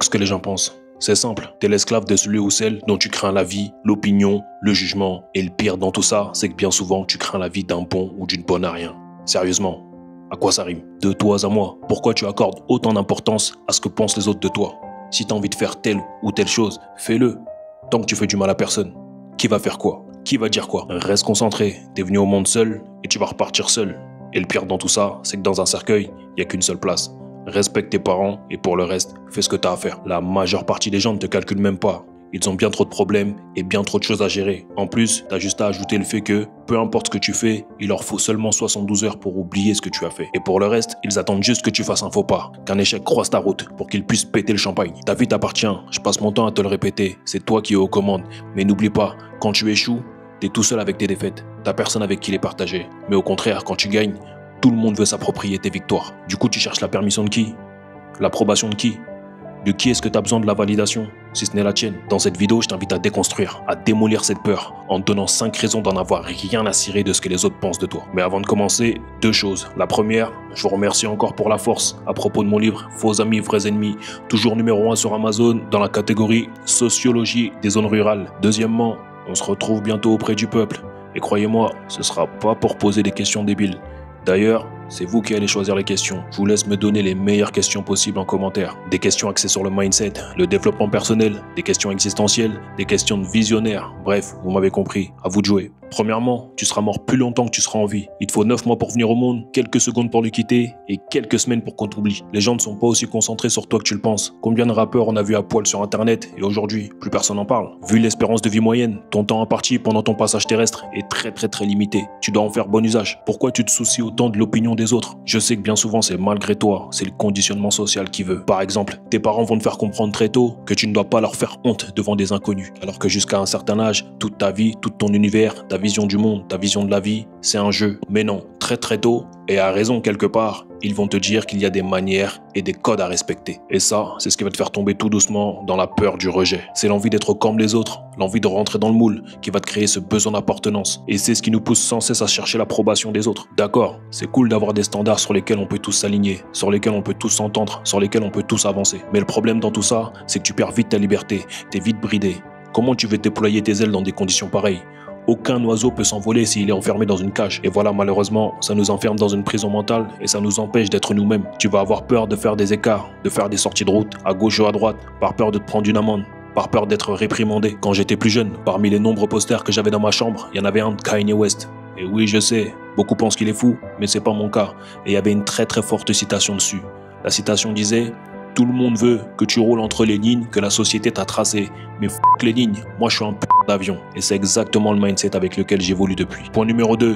ce que les gens pensent. C'est simple, t'es l'esclave de celui ou celle dont tu crains la vie, l'opinion, le jugement. Et le pire dans tout ça, c'est que bien souvent, tu crains la vie d'un bon ou d'une bonne à rien. Sérieusement, à quoi ça rime? De toi à moi, pourquoi tu accordes autant d'importance à ce que pensent les autres de toi? Si t'as envie de faire telle ou telle chose, fais-le. Tant que tu fais du mal à personne. Qui va faire quoi? Qui va dire quoi? Reste concentré, t'es venu au monde seul et tu vas repartir seul. Et le pire dans tout ça, c'est que dans un cercueil, il n'y a qu'une seule place. Respecte tes parents et pour le reste, fais ce que tu as à faire. La majeure partie des gens ne te calculent même pas. Ils ont bien trop de problèmes et bien trop de choses à gérer. En plus, tu as juste à ajouter le fait que, peu importe ce que tu fais, il leur faut seulement 72 heures pour oublier ce que tu as fait. Et pour le reste, ils attendent juste que tu fasses un faux pas, qu'un échec croise ta route pour qu'ils puissent péter le champagne. Ta vie t'appartient, je passe mon temps à te le répéter, c'est toi qui es aux commandes. Mais n'oublie pas, quand tu échoues, t'es tout seul avec tes défaites. T'as personne avec qui les partager. Mais au contraire, quand tu gagnes, tout le monde veut s'approprier tes victoires. Du coup, tu cherches la permission de qui? L'approbation de qui? De qui est-ce que tu as besoin de la validation, si ce n'est la tienne? Dans cette vidéo, je t'invite à déconstruire, à démolir cette peur, en te donnant 5 raisons d'en avoir rien à cirer de ce que les autres pensent de toi. Mais avant de commencer, 2 choses. La première, je vous remercie encore pour la force à propos de mon livre Faux amis, vrais ennemis, toujours numéro 1 sur Amazon dans la catégorie Sociologie des zones rurales. Deuxièmement, on se retrouve bientôt auprès du peuple. Et croyez-moi, ce sera pas pour poser des questions débiles. D'ailleurs, c'est vous qui allez choisir les questions. Je vous laisse me donner les meilleures questions possibles en commentaire. Des questions axées sur le mindset, le développement personnel, des questions existentielles, des questions de visionnaire. Bref, vous m'avez compris, à vous de jouer. Premièrement, tu seras mort plus longtemps que tu seras en vie. Il te faut 9 mois pour venir au monde, quelques secondes pour le quitter et quelques semaines pour qu'on t'oublie. Les gens ne sont pas aussi concentrés sur toi que tu le penses. Combien de rappeurs on a vu à poil sur internet et aujourd'hui, plus personne n'en parle. Vu l'espérance de vie moyenne, ton temps imparti pendant ton passage terrestre est très limité. Tu dois en faire bon usage. Pourquoi tu te soucies autant de l'opinion des autres? Je sais que bien souvent c'est malgré toi, c'est le conditionnement social qui veut. Par exemple, tes parents vont te faire comprendre très tôt que tu ne dois pas leur faire honte devant des inconnus. Alors que jusqu'à un certain âge, toute ta vie, tout ton univers, ta vision du monde, ta vision de la vie, c'est un jeu. Mais non, très tôt, et à raison quelque part, ils vont te dire qu'il y a des manières et des codes à respecter. Et ça, c'est ce qui va te faire tomber tout doucement dans la peur du rejet. C'est l'envie d'être comme les autres, l'envie de rentrer dans le moule qui va te créer ce besoin d'appartenance. Et c'est ce qui nous pousse sans cesse à chercher l'approbation des autres. D'accord, c'est cool d'avoir des standards sur lesquels on peut tous s'aligner, sur lesquels on peut tous s'entendre, sur lesquels on peut tous avancer. Mais le problème dans tout ça, c'est que tu perds vite ta liberté, t'es vite bridé. Comment tu veux déployer tes ailes dans des conditions pareilles? Aucun oiseau peut s'envoler s'il est enfermé dans une cage. Et voilà, malheureusement, ça nous enferme dans une prison mentale et ça nous empêche d'être nous-mêmes. Tu vas avoir peur de faire des écarts, de faire des sorties de route, à gauche ou à droite, par peur de te prendre une amende, par peur d'être réprimandé. Quand j'étais plus jeune, parmi les nombreux posters que j'avais dans ma chambre, il y en avait un de Kanye West. Et oui, je sais, beaucoup pensent qu'il est fou, mais c'est pas mon cas. Et il y avait une très forte citation dessus. La citation disait: tout le monde veut que tu roules entre les lignes que la société t'a tracées. Mais f*** les lignes, moi je suis un p*** d'avion. Et c'est exactement le mindset avec lequel j'évolue depuis. Point numéro 2.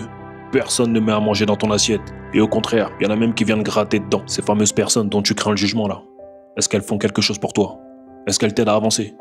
Personne ne met à manger dans ton assiette. Et au contraire, il y en a même qui viennent gratter dedans. Ces fameuses personnes dont tu crains le jugement là. Est-ce qu'elles font quelque chose pour toi? Est-ce qu'elles t'aident à avancer?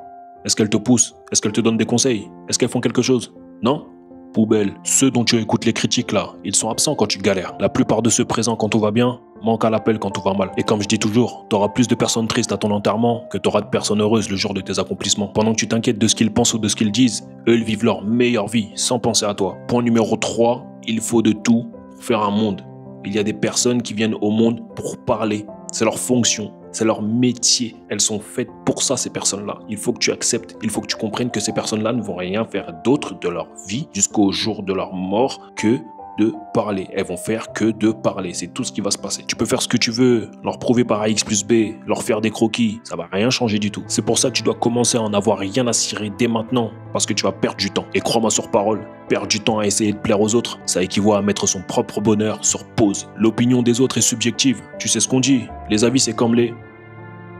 Est-ce qu'elles te poussent? Est-ce qu'elles te donnent des conseils? Est-ce qu'elles font quelque chose? Non? Poubelle. Ceux dont tu écoutes les critiques là, ils sont absents quand tu galères. La plupart de ceux présents quand tout va bien manquent à l'appel quand tout va mal. Et comme je dis toujours, t'auras plus de personnes tristes à ton enterrement que t'auras de personnes heureuses le jour de tes accomplissements. Pendant que tu t'inquiètes de ce qu'ils pensent ou de ce qu'ils disent, eux ils vivent leur meilleure vie sans penser à toi. Point numéro 3, il faut de tout pour faire un monde. Il y a des personnes qui viennent au monde pour parler. C'est leur fonction. C'est leur métier. Elles sont faites pour ça, ces personnes-là. Il faut que tu acceptes, il faut que tu comprennes que ces personnes-là ne vont rien faire d'autre de leur vie jusqu'au jour de leur mort que de parler. Elles vont faire que de parler. C'est tout ce qui va se passer. Tu peux faire ce que tu veux, leur prouver par AX plus B, leur faire des croquis. Ça va rien changer du tout. C'est pour ça que tu dois commencer à en avoir rien à cirer dès maintenant. Parce que tu vas perdre du temps. Et crois-moi sur parole, perdre du temps à essayer de plaire aux autres, ça équivaut à mettre son propre bonheur sur pause. L'opinion des autres est subjective. Tu sais ce qu'on dit. Les avis, c'est comme les...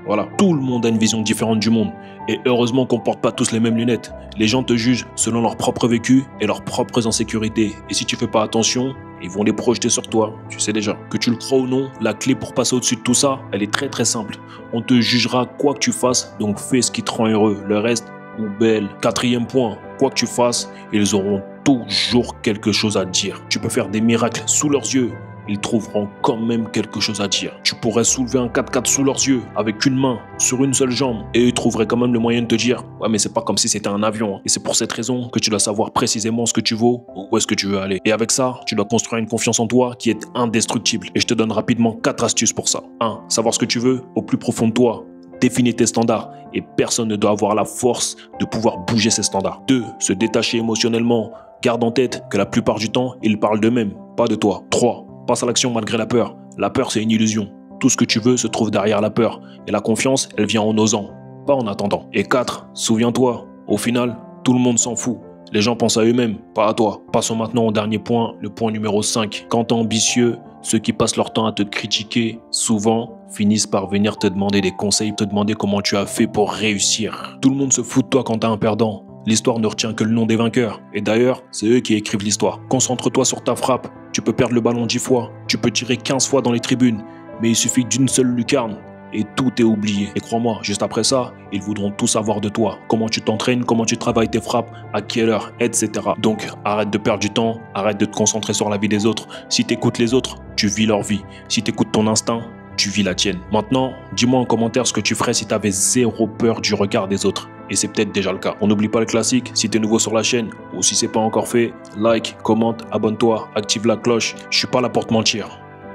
Voilà, tout le monde a une vision différente du monde. Et heureusement qu'on porte pas tous les mêmes lunettes. Les gens te jugent selon leur propre vécu et leurs propres insécurités. Et si tu fais pas attention, ils vont les projeter sur toi. Tu sais déjà. Que tu le crois ou non, la clé pour passer au-dessus de tout ça, elle est très simple. On te jugera quoi que tu fasses, donc fais ce qui te rend heureux. Le reste, poubelle. 4e point, quoi que tu fasses, ils auront toujours quelque chose à dire. Tu peux faire des miracles sous leurs yeux. Ils trouveront quand même quelque chose à dire. Tu pourrais soulever un 4x4 sous leurs yeux, avec une main, sur une seule jambe, et ils trouveraient quand même le moyen de te dire « Ouais, mais c'est pas comme si c'était un avion. » Et c'est pour cette raison que tu dois savoir précisément ce que tu vaux, ou où est-ce que tu veux aller. Et avec ça, tu dois construire une confiance en toi qui est indestructible. Et je te donne rapidement 4 astuces pour ça. 1. Savoir ce que tu veux au plus profond de toi. Définis tes standards et personne ne doit avoir la force de pouvoir bouger ces standards. 2. Se détacher émotionnellement. Garde en tête que la plupart du temps, ils parlent d'eux-mêmes, pas de toi. 3. Passe à l'action malgré la peur. La peur, c'est une illusion. Tout ce que tu veux se trouve derrière la peur. Et la confiance, elle vient en osant, pas en attendant. Et 4. Souviens-toi, au final, tout le monde s'en fout. Les gens pensent à eux-mêmes, pas à toi. Passons maintenant au dernier point, le point numéro 5. Quand t'es ambitieux, ceux qui passent leur temps à te critiquer, souvent, finissent par venir te demander des conseils, te demander comment tu as fait pour réussir. Tout le monde se fout de toi quand t'es un perdant. L'histoire ne retient que le nom des vainqueurs. Et d'ailleurs, c'est eux qui écrivent l'histoire. Concentre-toi sur ta frappe. Tu peux perdre le ballon 10 fois. Tu peux tirer 15 fois dans les tribunes. Mais il suffit d'une seule lucarne. Et tout est oublié. Et crois-moi, juste après ça, ils voudront tout savoir de toi. Comment tu t'entraînes, comment tu travailles tes frappes, à quelle heure, etc. Donc, arrête de perdre du temps, arrête de te concentrer sur la vie des autres. Si tu écoutes les autres, tu vis leur vie. Si tu écoutes ton instinct, tu vis la tienne. Maintenant, dis-moi en commentaire ce que tu ferais si tu avais zéro peur du regard des autres. Et c'est peut-être déjà le cas. On n'oublie pas le classique, si tu es nouveau sur la chaîne ou si c'est pas encore fait, like, commente, abonne-toi, active la cloche. Je suis pas là pour te mentir.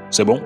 C'est bon ?